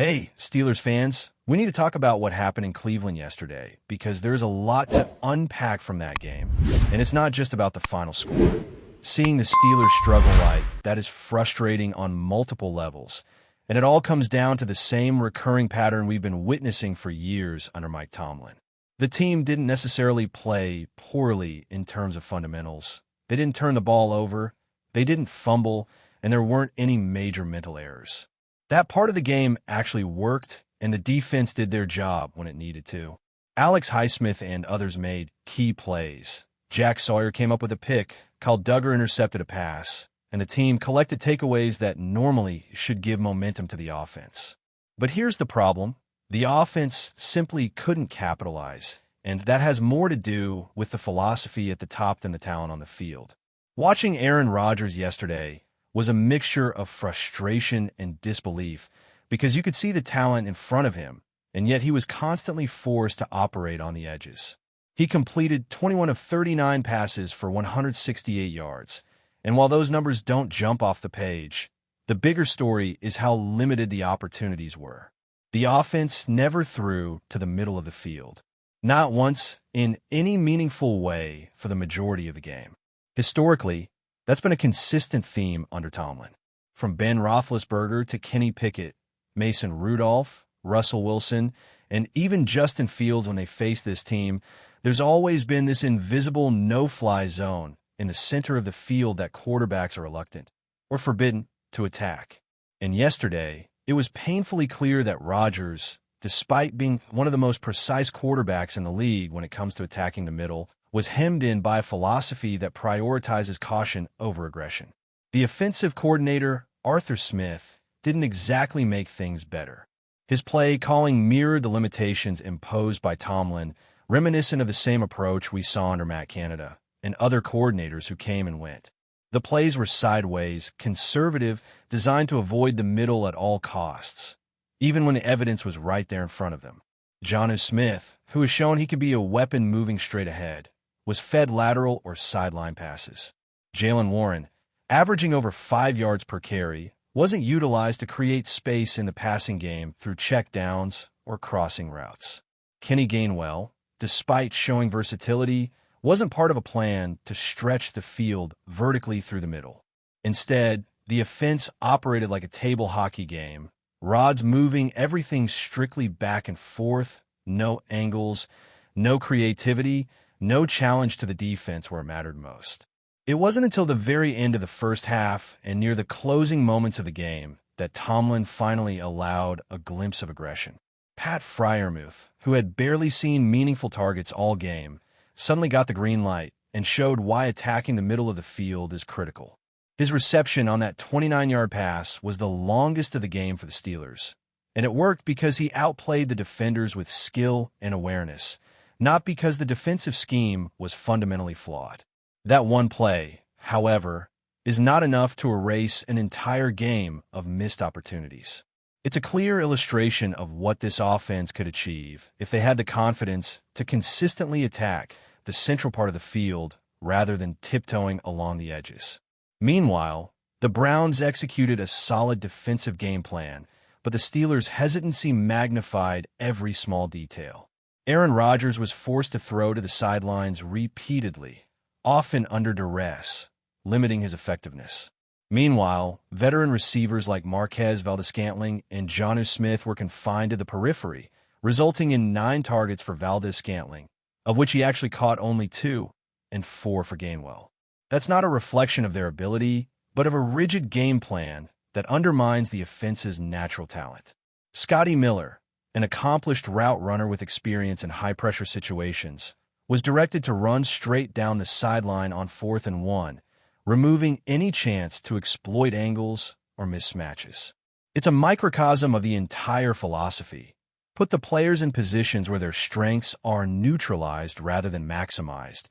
Hey, Steelers fans, we need to talk about what happened in Cleveland yesterday because there's a lot to unpack from that game. And it's not just about the final score. Seeing the Steelers struggle like that is frustrating on multiple levels. And it all comes down to the same recurring pattern we've been witnessing for years under Mike Tomlin. The team didn't necessarily play poorly in terms of fundamentals. They didn't turn the ball over, they didn't fumble, and there weren't any major mental errors. That part of the game actually worked, and the defense did their job when it needed to. Alex Highsmith and others made key plays. Jack Sawyer came up with a pick, Kyle Duggar intercepted a pass, and the team collected takeaways that normally should give momentum to the offense. But here's the problem. The offense simply couldn't capitalize, and that has more to do with the philosophy at the top than the talent on the field. Watching Aaron Rodgers yesterday was a mixture of frustration and disbelief because you could see the talent in front of him, and yet he was constantly forced to operate on the edges. He completed 21 of 39 passes for 168 yards, and while those numbers don't jump off the page, the bigger story is how limited the opportunities were. The offense never threw to the middle of the field, not once in any meaningful way for the majority of the game. Historically, that's been a consistent theme under Tomlin. From Ben Roethlisberger to Kenny Pickett, Mason Rudolph, Russell Wilson, and even Justin Fields when they face this team, there's always been this invisible no-fly zone in the center of the field that quarterbacks are reluctant or forbidden to attack. And yesterday, it was painfully clear that Rodgers, despite being one of the most precise quarterbacks in the league when it comes to attacking the middle, was hemmed in by a philosophy that prioritizes caution over aggression. The offensive coordinator, Arthur Smith, didn't exactly make things better. His play calling mirrored the limitations imposed by Tomlin, reminiscent of the same approach we saw under Matt Canada and other coordinators who came and went. The plays were sideways, conservative, designed to avoid the middle at all costs, even when the evidence was right there in front of them. Jonnu Smith, who has shown he could be a weapon moving straight ahead, was fed lateral or sideline passes. Jaylen Warren, averaging over 5 yards per carry, wasn't utilized to create space in the passing game through check downs or crossing routes. Kenny Gainwell, despite showing versatility, wasn't part of a plan to stretch the field vertically through the middle. Instead, the offense operated like a table hockey game, rods moving everything strictly back and forth, no angles, no creativity, no challenge to the defense where it mattered most. It wasn't until the very end of the first half and near the closing moments of the game that Tomlin finally allowed a glimpse of aggression. Pat Freiermuth, who had barely seen meaningful targets all game, suddenly got the green light and showed why attacking the middle of the field is critical. His reception on that 29-yard pass was the longest of the game for the Steelers, and it worked because he outplayed the defenders with skill and awareness, not because the defensive scheme was fundamentally flawed. That one play, however, is not enough to erase an entire game of missed opportunities. It's a clear illustration of what this offense could achieve if they had the confidence to consistently attack the central part of the field rather than tiptoeing along the edges. Meanwhile, the Browns executed a solid defensive game plan, but the Steelers' hesitancy magnified every small detail. Aaron Rodgers was forced to throw to the sidelines repeatedly, often under duress, limiting his effectiveness. Meanwhile, veteran receivers like Marquez Valdes-Scantling and Jonnu Smith were confined to the periphery, resulting in 9 targets for Valdes-Scantling, of which he actually caught only 2, and 4 for Gainwell. That's not a reflection of their ability, but of a rigid game plan that undermines the offense's natural talent. Scotty Miller, an accomplished route runner with experience in high-pressure situations, was directed to run straight down the sideline on 4th and 1, removing any chance to exploit angles or mismatches. It's a microcosm of the entire philosophy. Put the players in positions where their strengths are neutralized rather than maximized,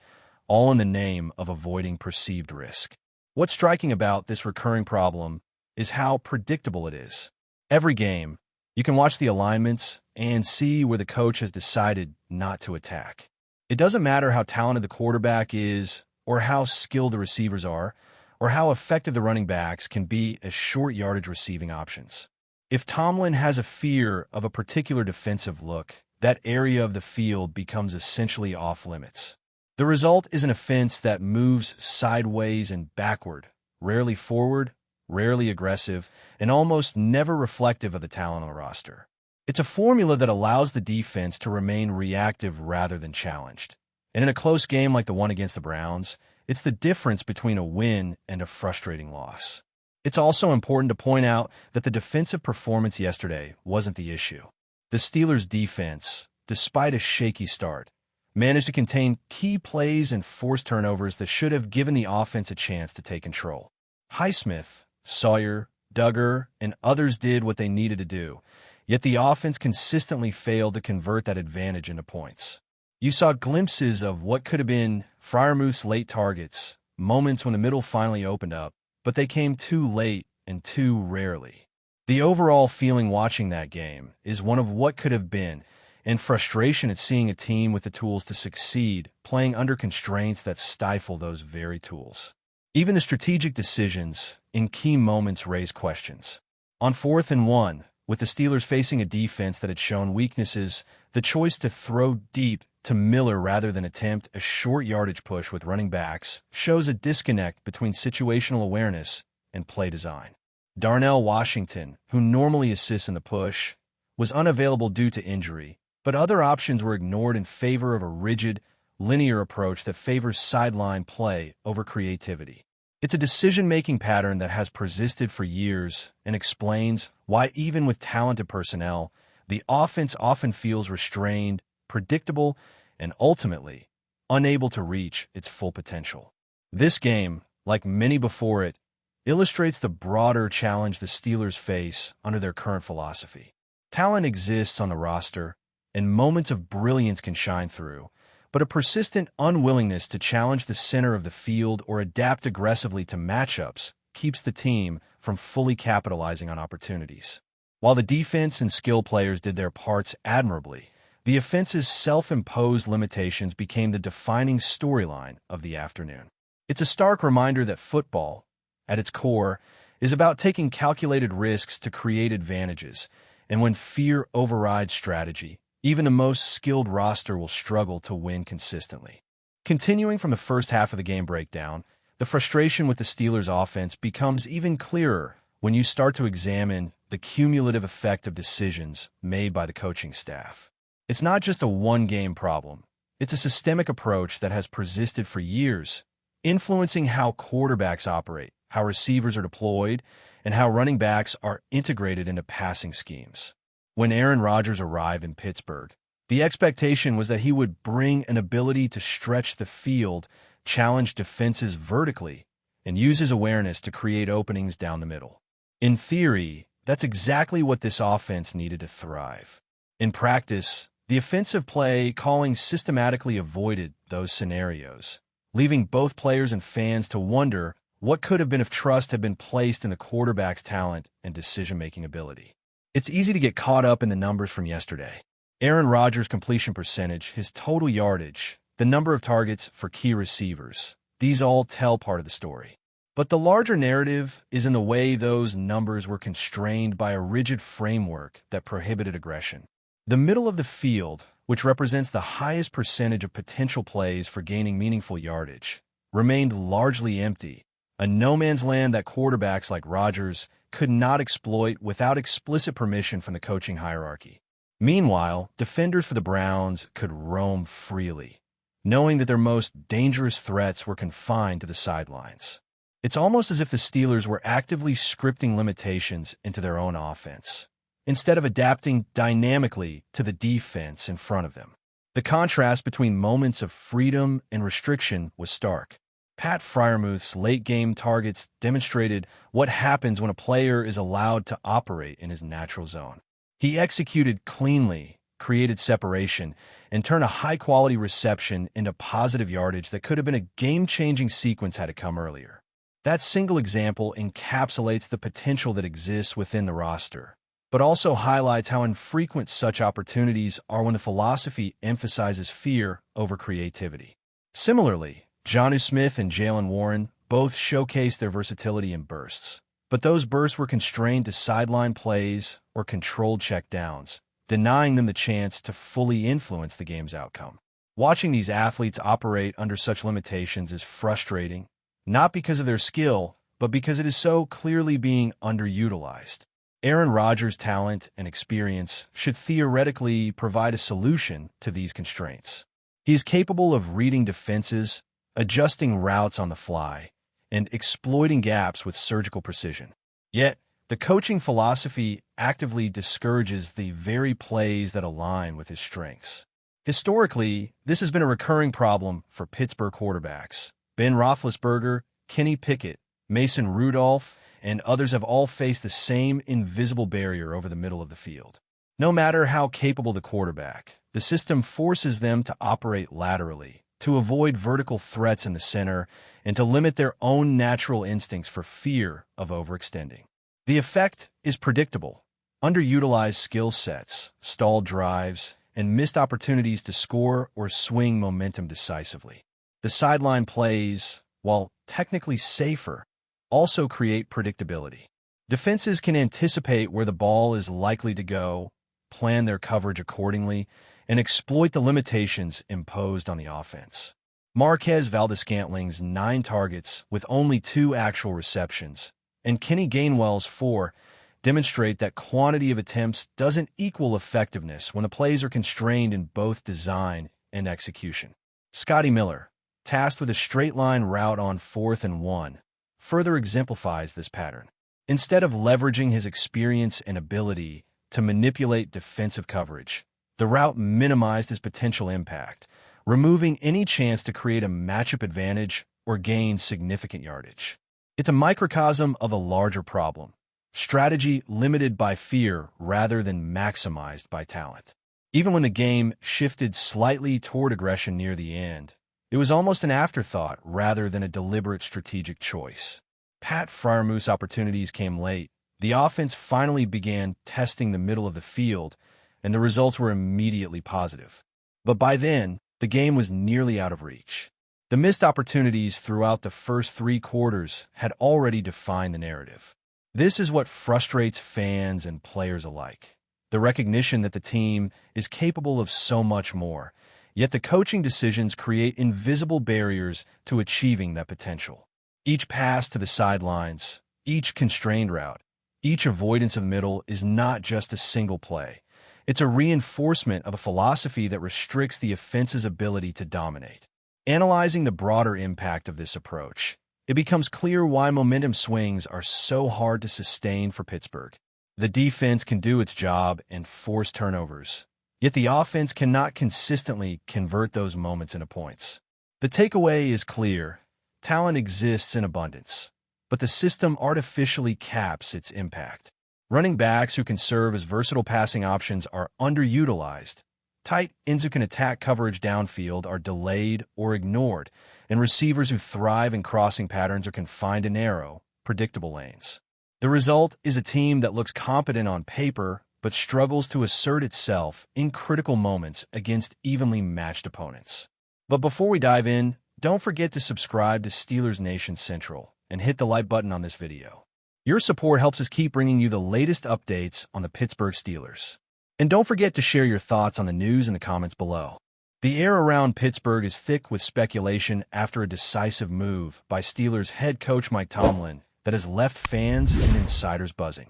all in the name of avoiding perceived risk. What's striking about this recurring problem is how predictable it is. Every game, you can watch the alignments and see where the coach has decided not to attack. It doesn't matter how talented the quarterback is, or how skilled the receivers are, or how effective the running backs can be as short yardage receiving options. If Tomlin has a fear of a particular defensive look, that area of the field becomes essentially off-limits. The result is an offense that moves sideways and backward, rarely forward, rarely aggressive, and almost never reflective of the talent on the roster. It's a formula that allows the defense to remain reactive rather than challenged. And in a close game like the one against the Browns, it's the difference between a win and a frustrating loss. It's also important to point out that the defensive performance yesterday wasn't the issue. The Steelers' defense, despite a shaky start, managed to contain key plays and force turnovers that should have given the offense a chance to take control. Highsmith, Sawyer, Duggar, and others did what they needed to do, yet the offense consistently failed to convert that advantage into points. You saw glimpses of what could have been Freiermuth's late targets, moments when the middle finally opened up, but they came too late and too rarely. The overall feeling watching that game is one of what could have been, and frustration at seeing a team with the tools to succeed playing under constraints that stifle those very tools. Even the strategic decisions in key moments raise questions. On 4th and 1, with the Steelers facing a defense that had shown weaknesses, the choice to throw deep to Miller rather than attempt a short yardage push with running backs shows a disconnect between situational awareness and play design. Darnell Washington, who normally assists in the push, was unavailable due to injury, but other options were ignored in favor of a rigid, linear approach that favors sideline play over creativity. It's a decision-making pattern that has persisted for years and explains why even with talented personnel, the offense often feels restrained, predictable, and ultimately unable to reach its full potential. This game, like many before it, illustrates the broader challenge the Steelers face under their current philosophy. Talent exists on the roster, and moments of brilliance can shine through, but a persistent unwillingness to challenge the center of the field or adapt aggressively to matchups keeps the team from fully capitalizing on opportunities. While the defense and skill players did their parts admirably, the offense's self-imposed limitations became the defining storyline of the afternoon. It's a stark reminder that football, at its core, is about taking calculated risks to create advantages, and when fear overrides strategy, even the most skilled roster will struggle to win consistently. Continuing from the first half of the game breakdown, the frustration with the Steelers' offense becomes even clearer when you start to examine the cumulative effect of decisions made by the coaching staff. It's not just a one-game problem. It's a systemic approach that has persisted for years, influencing how quarterbacks operate, how receivers are deployed, and how running backs are integrated into passing schemes. When Aaron Rodgers arrived in Pittsburgh, the expectation was that he would bring an ability to stretch the field, challenge defenses vertically, and use his awareness to create openings down the middle. In theory, that's exactly what this offense needed to thrive. In practice, the offensive play calling systematically avoided those scenarios, leaving both players and fans to wonder what could have been if trust had been placed in the quarterback's talent and decision-making ability. It's easy to get caught up in the numbers from yesterday. Aaron Rodgers' completion percentage, his total yardage, the number of targets for key receivers. These all tell part of the story. But the larger narrative is in the way those numbers were constrained by a rigid framework that prohibited aggression. The middle of the field, which represents the highest percentage of potential plays for gaining meaningful yardage, remained largely empty, a no-man's land that quarterbacks like Rodgers could not exploit without explicit permission from the coaching hierarchy. Meanwhile, defenders for the Browns could roam freely, knowing that their most dangerous threats were confined to the sidelines. It's almost as if the Steelers were actively scripting limitations into their own offense, instead of adapting dynamically to the defense in front of them. The contrast between moments of freedom and restriction was stark. Pat Freiermuth's late-game targets demonstrated what happens when a player is allowed to operate in his natural zone. He executed cleanly, created separation, and turned a high-quality reception into positive yardage that could have been a game-changing sequence had it come earlier. That single example encapsulates the potential that exists within the roster, but also highlights how infrequent such opportunities are when the philosophy emphasizes fear over creativity. Similarly, Jonnu Smith and Jalen Warren both showcased their versatility in bursts. but those bursts were constrained to sideline plays or controlled checkdowns, denying them the chance to fully influence the game's outcome. Watching these athletes operate under such limitations is frustrating, not because of their skill, but because it is so clearly being underutilized. Aaron Rodgers' talent and experience should theoretically provide a solution to these constraints. He is capable of reading defenses, adjusting routes on the fly, and exploiting gaps with surgical precision. Yet, the coaching philosophy actively discourages the very plays that align with his strengths. Historically, this has been a recurring problem for Pittsburgh quarterbacks. Ben Roethlisberger, Kenny Pickett, Mason Rudolph, and others have all faced the same invisible barrier over the middle of the field. No matter how capable the quarterback, the system forces them to operate laterally, to avoid vertical threats in the center, and to limit their own natural instincts for fear of overextending. The effect is predictable. Underutilized skill sets, stalled drives, and missed opportunities to score or swing momentum decisively. The sideline plays, while technically safer, also create predictability. Defenses can anticipate where the ball is likely to go, plan their coverage accordingly, and exploit the limitations imposed on the offense. Marquez Valdes-Scantling's 9 targets with only 2 actual receptions, and Kenny Gainwell's 4, demonstrate that quantity of attempts doesn't equal effectiveness when the plays are constrained in both design and execution. Scotty Miller, tasked with a straight-line route on 4th and 1, further exemplifies this pattern. Instead of leveraging his experience and ability to manipulate defensive coverage, the route minimized his potential impact, removing any chance to create a matchup advantage or gain significant yardage. It's a microcosm of a larger problem: strategy limited by fear rather than maximized by talent. Even when the game shifted slightly toward aggression near the end, it was almost an afterthought rather than a deliberate strategic choice. Pat Freiermuth's opportunities came late. The offense finally began testing the middle of the field, and the results were immediately positive. But by then, the game was nearly out of reach. The missed opportunities throughout the first 3 quarters had already defined the narrative. This is what frustrates fans and players alike: the recognition that the team is capable of so much more, yet the coaching decisions create invisible barriers to achieving that potential. Each pass to the sidelines, each constrained route, each avoidance of middle is not just a single play. It's a reinforcement of a philosophy that restricts the offense's ability to dominate. Analyzing the broader impact of this approach, it becomes clear why momentum swings are so hard to sustain for Pittsburgh. The defense can do its job and force turnovers, yet the offense cannot consistently convert those moments into points. The takeaway is clear: talent exists in abundance, but the system artificially caps its impact. Running backs who can serve as versatile passing options are underutilized. Tight ends who can attack coverage downfield are delayed or ignored, and receivers who thrive in crossing patterns are confined to narrow, predictable lanes. The result is a team that looks competent on paper but struggles to assert itself in critical moments against evenly matched opponents. But before we dive in, don't forget to subscribe to Steelers Nation Central and hit the like button on this video. Your support helps us keep bringing you the latest updates on the Pittsburgh Steelers. And don't forget to share your thoughts on the news in the comments below. The air around Pittsburgh is thick with speculation after a decisive move by Steelers head coach Mike Tomlin that has left fans and insiders buzzing.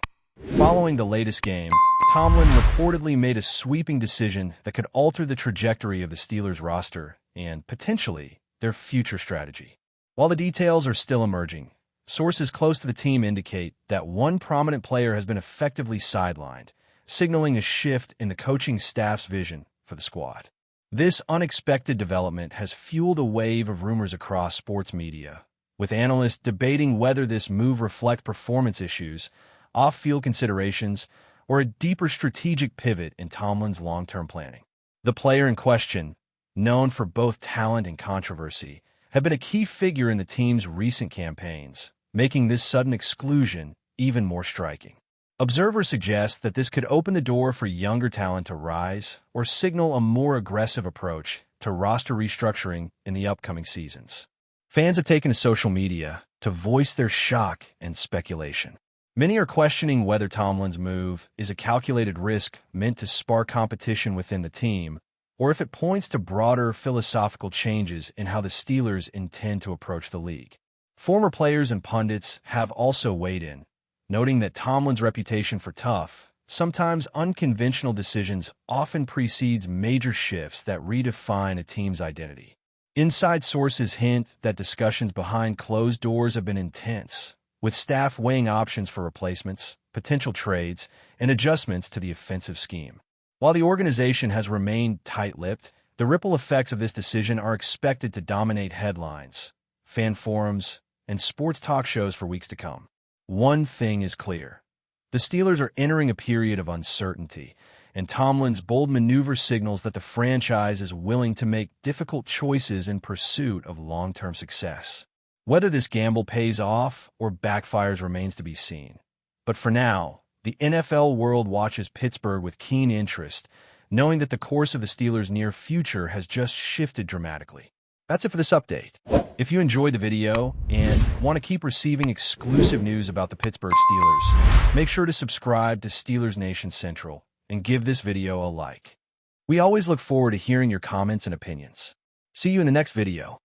Following the latest game, Tomlin reportedly made a sweeping decision that could alter the trajectory of the Steelers roster and, potentially, their future strategy. While the details are still emerging, sources close to the team indicate that one prominent player has been effectively sidelined, signaling a shift in the coaching staff's vision for the squad. This unexpected development has fueled a wave of rumors across sports media, with analysts debating whether this move reflects performance issues, off-field considerations, or a deeper strategic pivot in Tomlin's long-term planning. The player in question, known for both talent and controversy, had been a key figure in the team's recent campaigns, making this sudden exclusion even more striking. Observers suggest that this could open the door for younger talent to rise or signal a more aggressive approach to roster restructuring in the upcoming seasons. Fans have taken to social media to voice their shock and speculation. Many are questioning whether Tomlin's move is a calculated risk meant to spark competition within the team, or if it points to broader philosophical changes in how the Steelers intend to approach the league. Former players and pundits have also weighed in, noting that Tomlin's reputation for tough, sometimes unconventional decisions often precedes major shifts that redefine a team's identity. Inside sources hint that discussions behind closed doors have been intense, with staff weighing options for replacements, potential trades, and adjustments to the offensive scheme. While the organization has remained tight-lipped, the ripple effects of this decision are expected to dominate headlines, fan forums, and sports talk shows for weeks to come. One thing is clear. The Steelers are entering a period of uncertainty, and Tomlin's bold maneuver signals that the franchise is willing to make difficult choices in pursuit of long-term success. Whether this gamble pays off or backfires remains to be seen. But for now, the NFL world watches Pittsburgh with keen interest, knowing that the course of the Steelers' near future has just shifted dramatically. That's it for this update. If you enjoyed the video and want to keep receiving exclusive news about the Pittsburgh Steelers, make sure to subscribe to Steelers Nation Central and give this video a like. We always look forward to hearing your comments and opinions. See you in the next video.